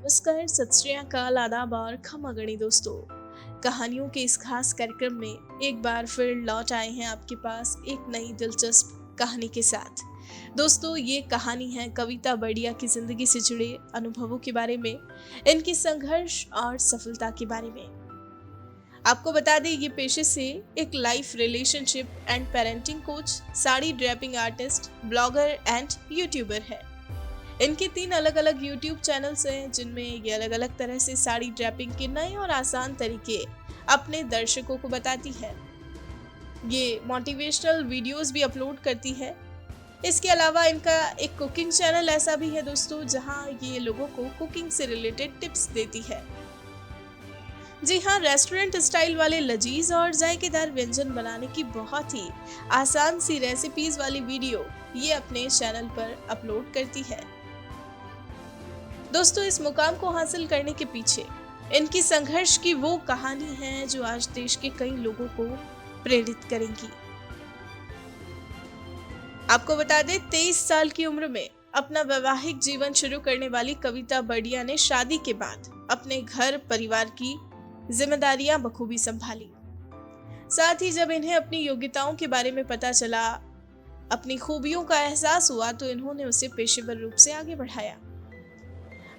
नमस्कार, सत श्री अकाल, आदाब और खमागणी दोस्तों। कहानियों के इस खास कार्यक्रम में एक बार फिर लौट आए हैं आपके पास एक नई दिलचस्प कहानी के साथ। दोस्तों, ये कहानी है कविता बड़िया की जिंदगी से जुड़े अनुभवों के बारे में, इनकी संघर्ष और सफलता के बारे में। आपको बता दें, ये पेशे से एक life relationship and parenting coach, sari draping artist, blogger and YouTuber है। इनके 3 अलग अलग यूट्यूब चैनल्स हैं, जिनमें ये अलग अलग तरह से साड़ी ड्रैपिंग के नए और आसान तरीके अपने दर्शकों को बताती है। ये मोटिवेशनल वीडियोस भी अपलोड करती है। इसके अलावा इनका एक कुकिंग चैनल ऐसा भी है दोस्तों, जहां ये लोगों को कुकिंग से रिलेटेड टिप्स देती है। जी हाँ, रेस्टोरेंट स्टाइल वाले लजीज और जायकेदार व्यंजन बनाने की बहुत ही आसान सी रेसिपीज वाली वीडियो ये अपने चैनल पर अपलोड करती है। दोस्तों, इस मुकाम को हासिल करने के पीछे इनकी संघर्ष की वो कहानी है जो आज देश के कई लोगों को प्रेरित करेंगी। आपको बता दें, 23 साल की उम्र में अपना वैवाहिक जीवन शुरू करने वाली कविता बड़िया ने शादी के बाद अपने घर परिवार की जिम्मेदारियां बखूबी संभाली। साथ ही जब इन्हें अपनी योग्यताओं के बारे में पता चला, अपनी खूबियों का एहसास हुआ, तो इन्होंने उसे पेशेवर रूप से आगे बढ़ाया।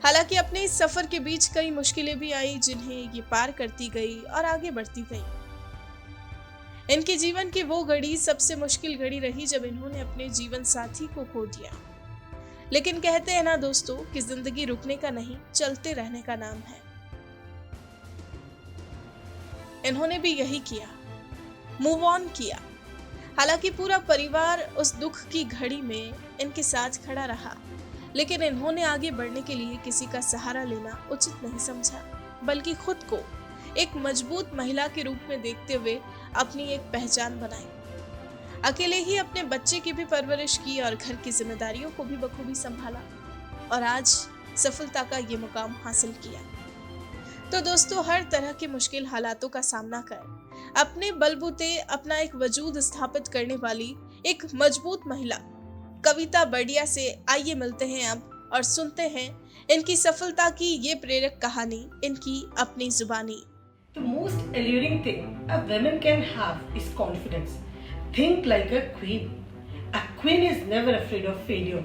हालांकि अपने इस सफर के बीच कई मुश्किलें भी आई, जिन्हें ये पार करती गई और आगे बढ़ती गई। इनके जीवन की वो घड़ी सबसे मुश्किल घड़ी रही जब इन्होंने अपने जीवन साथी को खो दिया। लेकिन कहते हैं ना दोस्तों कि जिंदगी रुकने का नहीं, चलते रहने का नाम है। इन्होंने भी यही किया, मूव ऑन किया। हालांकि पूरा परिवार उस दुख की घड़ी में इनके साथ खड़ा रहा, लेकिन इन्होंने आगे बढ़ने के लिए किसी का सहारा लेना उचित नहीं समझा, बल्कि खुद को एक मजबूत महिला के रूप में देखते हुए अपनी एक पहचान बनाई। अकेले ही अपने बच्चे की भी परवरिश की और घर की जिम्मेदारियों को भी बखूबी संभाला और आज सफलता का ये मुकाम हासिल किया। तो दोस्तों, हर तरह के मुश्किल हालातों का सामना कर अपने बलबूते अपना एक वजूद स्थापित करने वाली एक मजबूत महिला कविता बड़िया से आइए मिलते हैं अब और सुनते हैं इनकी सफलता की ये प्रेरक कहानी, इनकी अपनी जुबानी। The most alluring thing a woman can have is confidence. Think like a queen. A queen is never afraid of failure.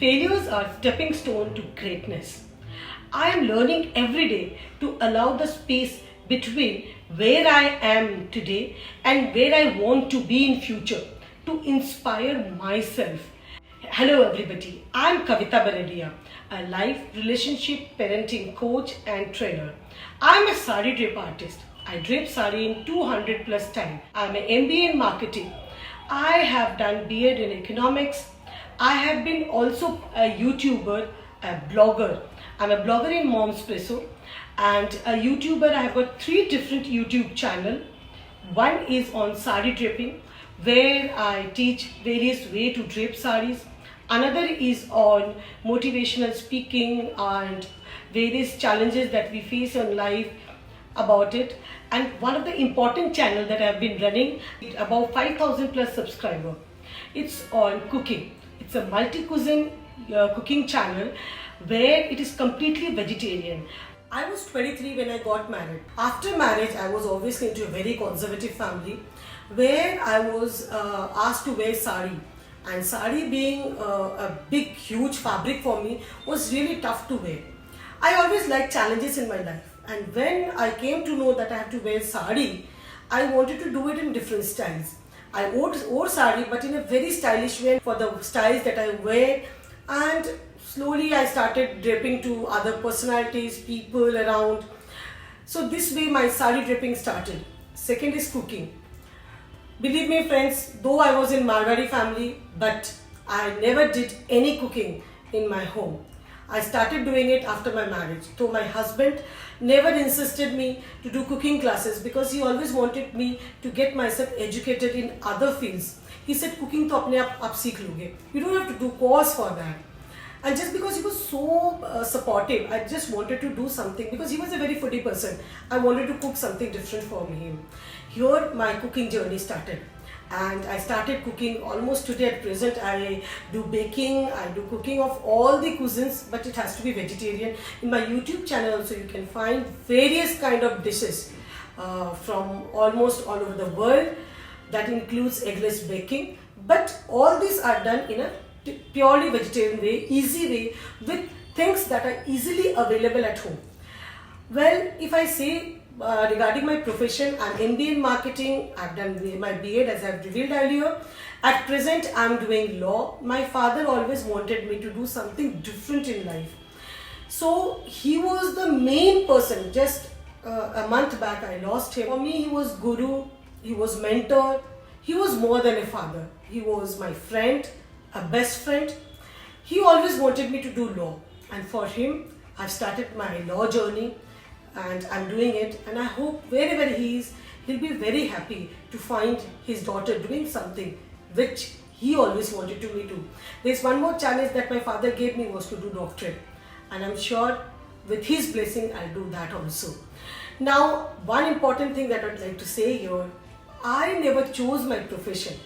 Failures are stepping stone to greatness. I am learning every day to allow the space between where I am today and where I want to be in future to inspire myself. Hello everybody, I am Kavita Bardia, a life, relationship, parenting coach and trainer. I am a saree drape artist. I drape saree in 200 plus time. I am an MBA in marketing. I have done BEd in economics. I have been also a YouTuber, a blogger. I am a blogger in Momspresso and a YouTuber. I have got 3 different YouTube channels. One is on saree draping, where I teach various ways to drape sarees. Another is on motivational speaking and various challenges that we face in life about it. And one of the important channels that I have been running, about 5,000 plus subscribers. It's on cooking. It's a multi-cuisine cooking channel where it is completely vegetarian. I was 23 when I got married. After marriage, I was obviously into a very conservative family where I was asked to wear sari. And sari being a big, huge fabric for me was really tough to wear. I always liked challenges in my life. And when I came to know that I have to wear sari, I wanted to do it in different styles. I wore sari but in a very stylish way for the styles that I wear. And slowly I started draping to other personalities, people around. So this way my sari draping started. Second is cooking. Believe me friends, though I was in Marwari family, but I never did any cooking in my home. I started doing it after my marriage. So my husband never insisted me to do cooking classes because he always wanted me to get myself educated in other fields. He said, cooking to apne aap seekh loge. You don't have to do course for that. And just because he was so supportive, I just wanted to do something because he was a very foodie person. I wanted to cook something different for him. Here my cooking journey started. and I started cooking almost today. At present, I do baking, I do cooking of all the cuisines, but it has to be vegetarian. In my YouTube channel also you can find various kind of dishes from almost all over the world. That includes eggless baking, but all these are done in a purely vegetarian way, easy way, with things that are easily available at home. Well, if I say regarding my profession, I'm MBA in marketing, I've done my BA as I've revealed earlier. At present, I'm doing law. My father always wanted me to do something different in life. So he was the main person. Just a month back, I lost him. For me, he was guru, he was mentor, he was more than a father. He was my friend, a best friend. He always wanted me to do law, and for him, I've started my law journey. And I'm doing it, and I hope wherever he is, he'll be very happy to find his daughter doing something which he always wanted to me do. There's one more challenge that my father gave me, was to do doctorate, and I'm sure with his blessing I'll do that also. Now, one important thing that I'd like to say here, I never chose my profession.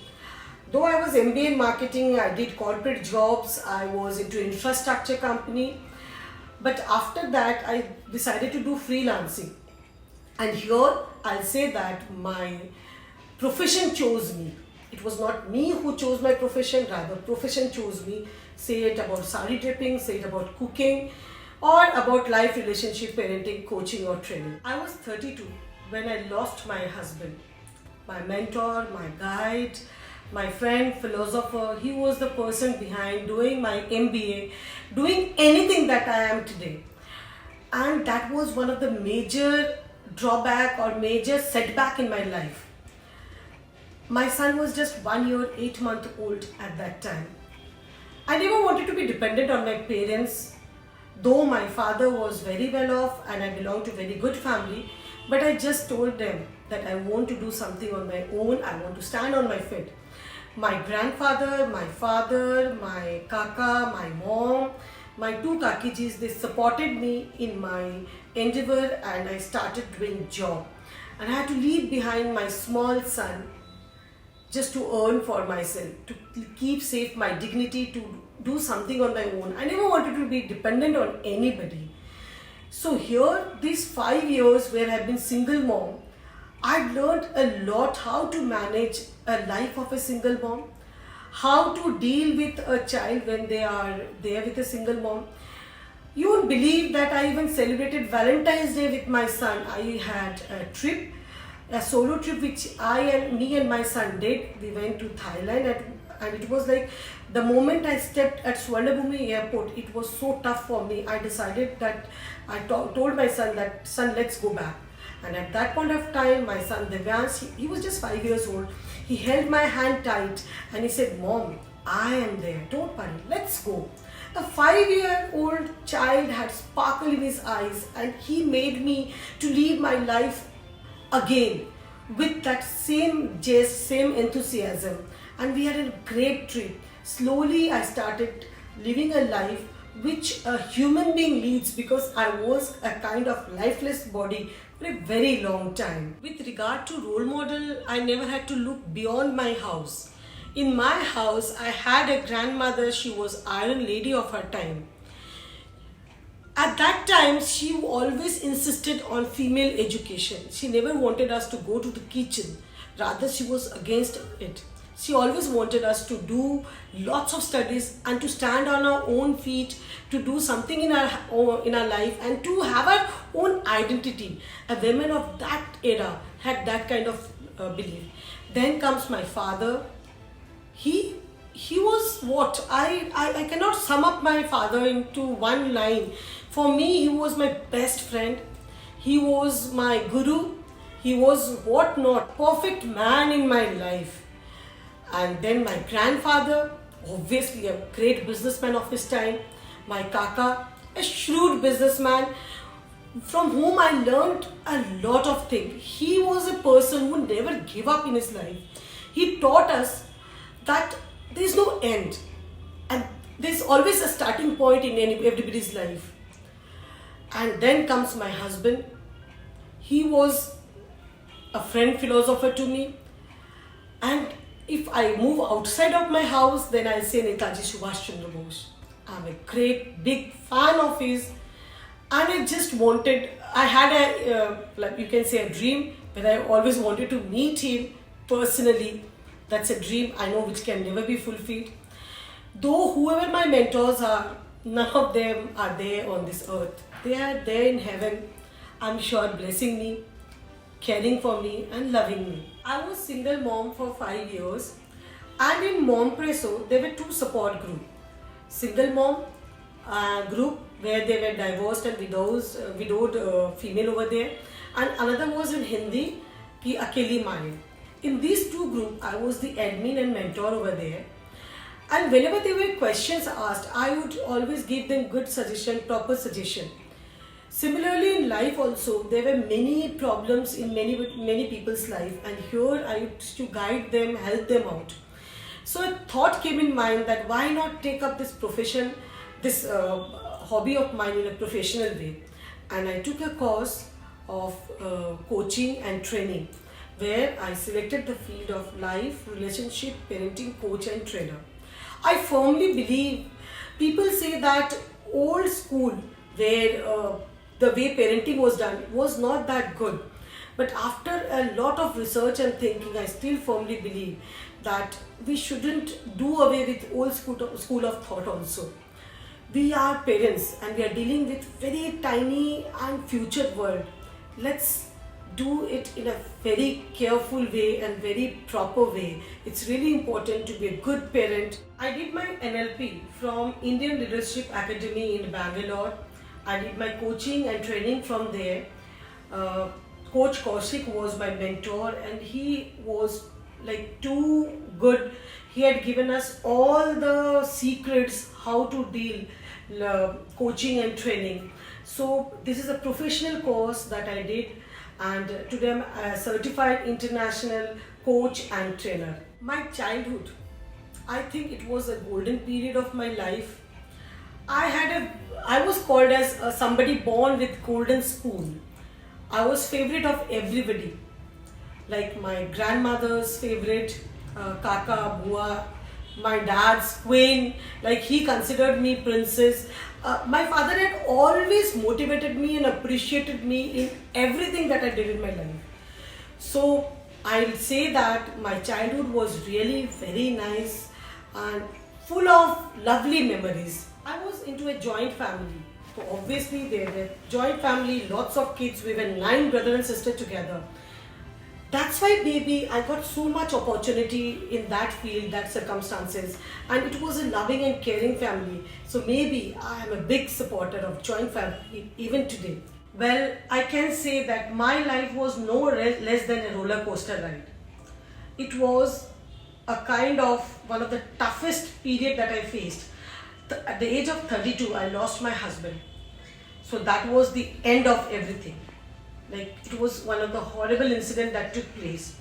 Though I was MBA in marketing, I did corporate jobs, I was into infrastructure company. But after that, I decided to do freelancing. And here, I'll say that my profession chose me. It was not me who chose my profession, rather profession chose me. Say it about saree draping, say it about cooking, or about life, relationship, parenting, coaching or training. I was 32 when I lost my husband, my mentor, my guide, my friend, philosopher. He was the person behind doing my MBA, doing anything that I am today. And that was one of the major drawback or major setback in my life. My son was just 1 year, 8 months old at that time. I never wanted to be dependent on my parents, though my father was very well off and I belonged to a very good family. But I just told them that I want to do something on my own, I want to stand on my feet. My grandfather, my father, my kaka, my mom, my two kakijis, they supported me in my endeavor, and I started doing job. And I had to leave behind my small son just to earn for myself, to keep safe my dignity, to do something on my own. I never wanted to be dependent on anybody. So here, these 5 years where I've been single mom, I've learned a lot how to manage a life of a single mom, how to deal with a child when they are there with a single mom. You won't believe that I even celebrated Valentine's Day with my son. I had a trip, a solo trip which me and my son did. We went to Thailand, and it was like the moment I stepped at Swarnabhumi airport, it was so tough for me. I decided that I told my son that, son, let's go back. And at that point of time, my son Devyans, he was just 5 years old. He held my hand tight and he said, Mom, I am there. Don't worry, let's go. A 5-year-old child had sparkle in his eyes, and he made me to live my life again with that same jest, same enthusiasm. And we had a great trip. Slowly, I started living a life which a human being leads, because I was a kind of lifeless body for a very long time. With regard to role model, I never had to look beyond my house. In my house, I had a grandmother. She was Iron Lady of her time. At that time, she always insisted on female education. She never wanted us to go to the kitchen. Rather, she was against it. She always wanted us to do lots of studies and to stand on our own feet, to do something in our life and to have our own identity. A woman of that era had that kind of belief. Then comes my father. He was what? I cannot sum up my father into one line. For me, he was my best friend. He was my guru. He was what not, perfect man in my life. And then my grandfather, obviously a great businessman of his time. My kaka, a shrewd businessman from whom I learned a lot of things. He was a person who never gave up in his life. He taught us that there is no end, and there is always a starting point in everybody's life. And then comes my husband. He was a friend philosopher to me, and If I move outside of my house, then I'll say Netaji Subhas Chandra Bose. I'm a great big fan of his, and I had like you can say a dream, but I always wanted to meet him personally. That's a dream I know which can never be fulfilled. Though whoever my mentors are, none of them are there on this earth. They are there in heaven, I'm sure, blessing me, caring for me and loving me. I was single mom for 5 years, and in Mom Presso there were two support groups. Single mom group where they were divorced and widowed female over there, and another was in Hindi ki Akeli Mani. In these two groups I was the admin and mentor over there, and whenever there were questions asked, I would always give them good suggestion, proper suggestion. Similarly in life also, there were many problems in many people's life, and here I used to guide them, help them out. So a thought came in mind that why not take up this profession, this hobby of mine in a professional way. And I took a course of coaching and training, where I selected the field of life, relationship, parenting coach and trainer. I firmly believe, people say that old school where the way parenting was done was not that good. But after a lot of research and thinking, I still firmly believe that we shouldn't do away with old school of thought also. We are parents and we are dealing with very tiny and future world. Let's do it in a very careful way and very proper way. It's really important to be a good parent. I did my NLP from Indian Leadership Academy in Bangalore. I did my coaching and training from there. Coach Kaushik was my mentor, and he was like too good. He had given us all the secrets how to deal coaching and training. So this is a professional course that I did, and today I'm a certified international coach and trainer. My childhood, I think it was a golden period of my life. I was called as somebody born with golden spoon. I was favorite of everybody, like my grandmother's favorite, Kaka, Bua, my dad's queen, like he considered me princess. My father had always motivated me and appreciated me in everything that I did in my life. So I'll say that my childhood was really very nice and full of lovely memories. I was into a joint family. So obviously there were joint family, lots of kids. We were 9 brothers and sisters together. That's why maybe I got so much opportunity in that field, that circumstances, and it was a loving and caring family. So maybe I am a big supporter of joint family even today. Well, I can say that my life was no less than a roller coaster ride. It was a kind of one of the toughest period that I faced. At the age of 32, I lost my husband. So that was the end of everything. Like, it was one of the horrible incidents that took place.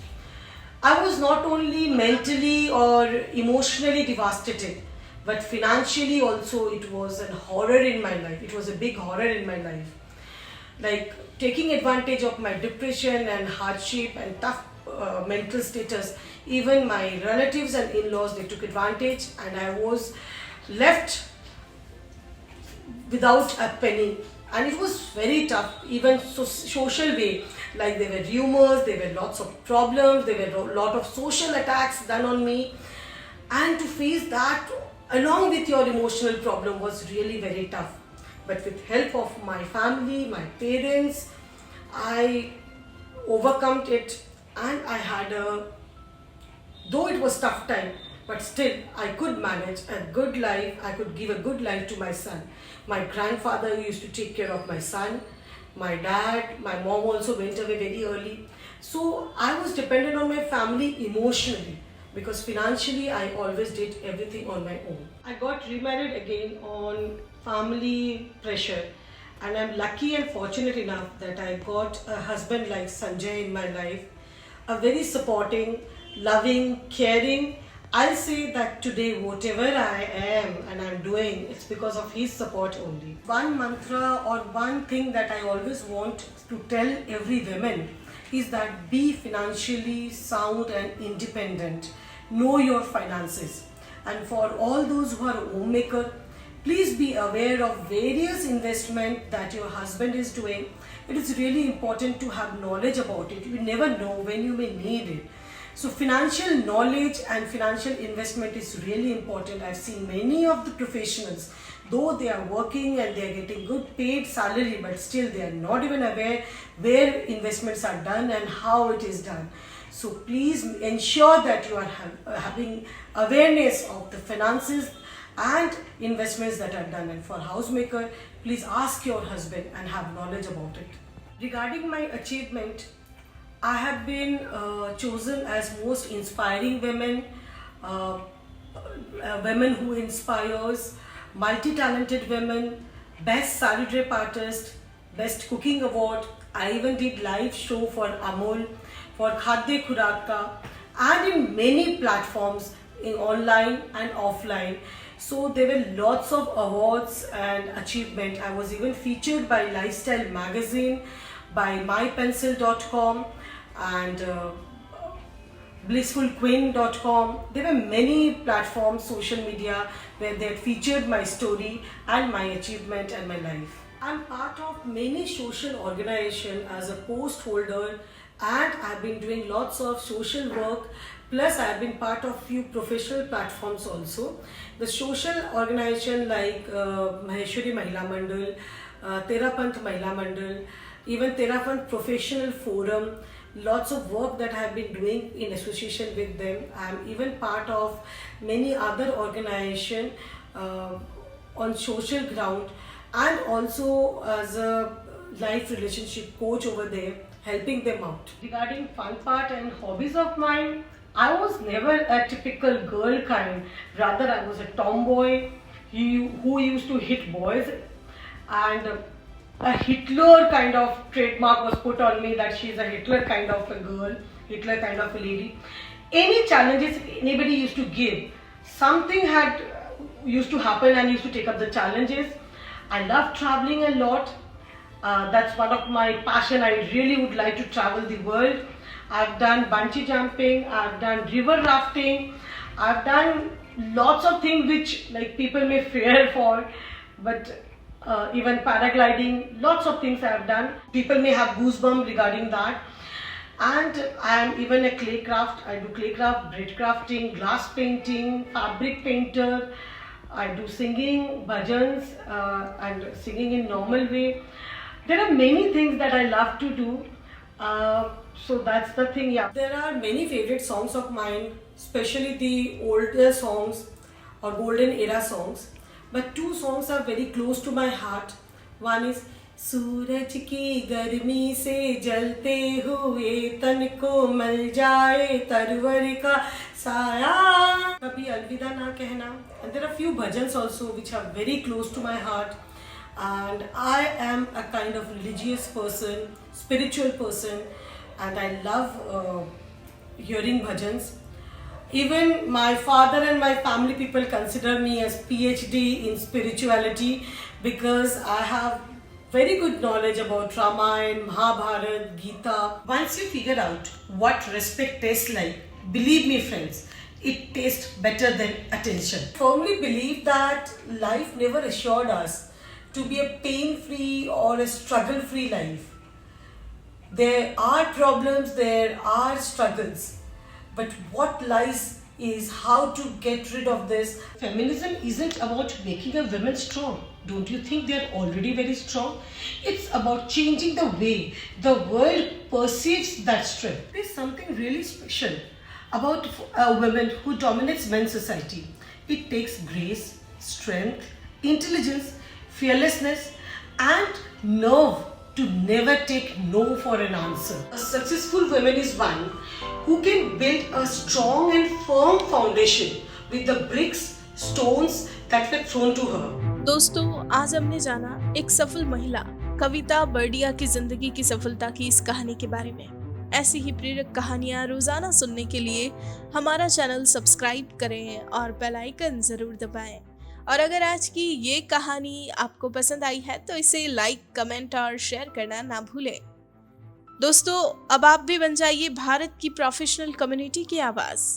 I was not only mentally or emotionally devastated, but financially also it was a horror in my life. It was a big horror in my life. Like, taking advantage of my depression and hardship and tough mental status, even my relatives and in-laws, they took advantage, and I was left without a penny. And it was very tough, even social way. Like, there were rumors, there were lots of problems, there were a lot of social attacks done on me. And to face that along with your emotional problem was really very tough. But with help of my family, my parents, I overcome it, and I had though it was tough time, but still I could manage a good life. I could give a good life to my son. My grandfather used to take care of my son, my dad, my mom also went away very early. So I was dependent on my family emotionally, because financially I always did everything on my own. I got remarried again on family pressure, and I'm lucky and fortunate enough that I got a husband like Sanjay in my life, a very supporting, loving, caring. I'll say that today whatever I am and I'm doing, it's because of his support only. One mantra or one thing that I always want to tell every woman is that be financially sound and independent. know your finances. And for all those who are homemaker, please be aware of various investment that your husband is doing. It is really important to have knowledge about it. You never know when you may need it. So financial knowledge and financial investment is really important. I've seen many of the professionals, though they are working and they are getting good paid salary, but still they are not even aware where investments are done and how it is done. So please ensure that you are having awareness of the finances and investments that are done. And for housemaker, please ask your husband and have knowledge about it. Regarding my achievement, I have been chosen as most inspiring women, women who inspires, multi-talented women, best saree drape artist, best cooking award. I even did live show for Amol, for Khadde Khuraka, and in many platforms in online and offline. So there were lots of awards and achievement. I was even featured by Lifestyle magazine, by mypencil.com and blissfulqueen.com. There were many platforms, social media, where they had featured my story and my achievement and my life. I'm part of many social organizations as a post holder, and I've been doing lots of social work. Plus, I've been part of few professional platforms also. The social organization like Maheshwari Mahila Mandal, Terapant Mahila Mandal, even Terapant Professional Forum, lots of work that I have been doing in association with them. I'm even part of many other organizations on social ground, and also as a life relationship coach over there, helping them out. Regarding fun part and hobbies of mine, I was never a typical girl kind. Rather, I was a tomboy who used to hit boys, and a Hitler kind of trademark was put on me, that she's a Hitler kind of a girl, Hitler kind of a lady. Any challenges anybody used to give, something had used to happen and used to take up the challenges. I love traveling a lot. That's one of my passion. I really would like to travel the world. I've done bungee jumping, I've done river rafting, I've done lots of things which like people may fear for, but even paragliding, lots of things I've done. People may have goosebumps regarding that. And I'm even a clay craft. I do clay craft, braid crafting, glass painting, fabric painter. I do singing, bhajans, and singing in normal way. There are many things that I love to do. So that's the thing, yeah. There are many favorite songs of mine, especially the older songs or golden era songs. But two songs are very close to my heart. One is सूरज की गर्मी से जलते हुए तन को मल जाए तरवर का साया कभी अलविदा ना कहना. And there are few bhajans also which are very close to my heart. And I am a kind of religious person, spiritual person, and I love hearing bhajans. Even my father and my family people consider me as PhD in spirituality, because I have very good knowledge about Ramayana, Mahabharata, Gita. Once you figure out what respect tastes like, believe me friends, it tastes better than attention. I firmly believe that life never assured us to be a pain-free or a struggle-free life. There are problems, there are struggles, but what lies is how to get rid of this. Feminism isn't about making a woman strong. Don't you think they are already very strong? It's about changing the way the world perceives that strength. There's something really special about a woman who dominates men's society. It takes grace, strength, intelligence, fearlessness, and nerve to never take no for an answer. A successful woman is one who can build a strong and firm foundation with the bricks, stones that were thrown to her. दोस्तों, आज हमने जाना एक सफल महिला कविता बर्डिया की जिंदगी की सफलता की इस कहानी के बारे में। ऐसी ही प्रेरक कहानियां रोजाना सुनने के लिए हमारा चैनल सब्सक्राइब करें और बेल आइकन जरूर दबाएं। और अगर आज की ये कहानी आपको पसंद आई है तो इसे लाइक, कमेंट और शेयर करना ना भूलें। दोस्तों, अब आप भी बन जाइए भारत की प्रोफेशनल कम्युनिटी की आवाज़।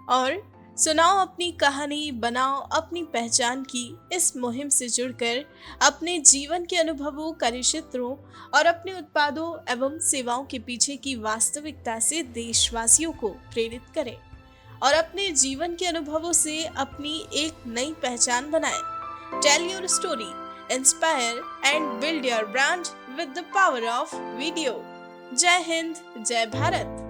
और सुनाओ अपनी कहानी, बनाओ अपनी पहचान की इस मुहिम से जुड़कर अपने जीवन के अनुभवों, कार्यक्षेत्रों और अपने उत्पादों एवं सेवाओं के पीछे की वास्तविकता से देशवासियों को प्रेरित करें और अपने जीवन के अनुभवों से अपनी एक नई पहचान बनाएं। Tell your story, inspire and build your brand with the power of video. जय हिंद, जय भारत।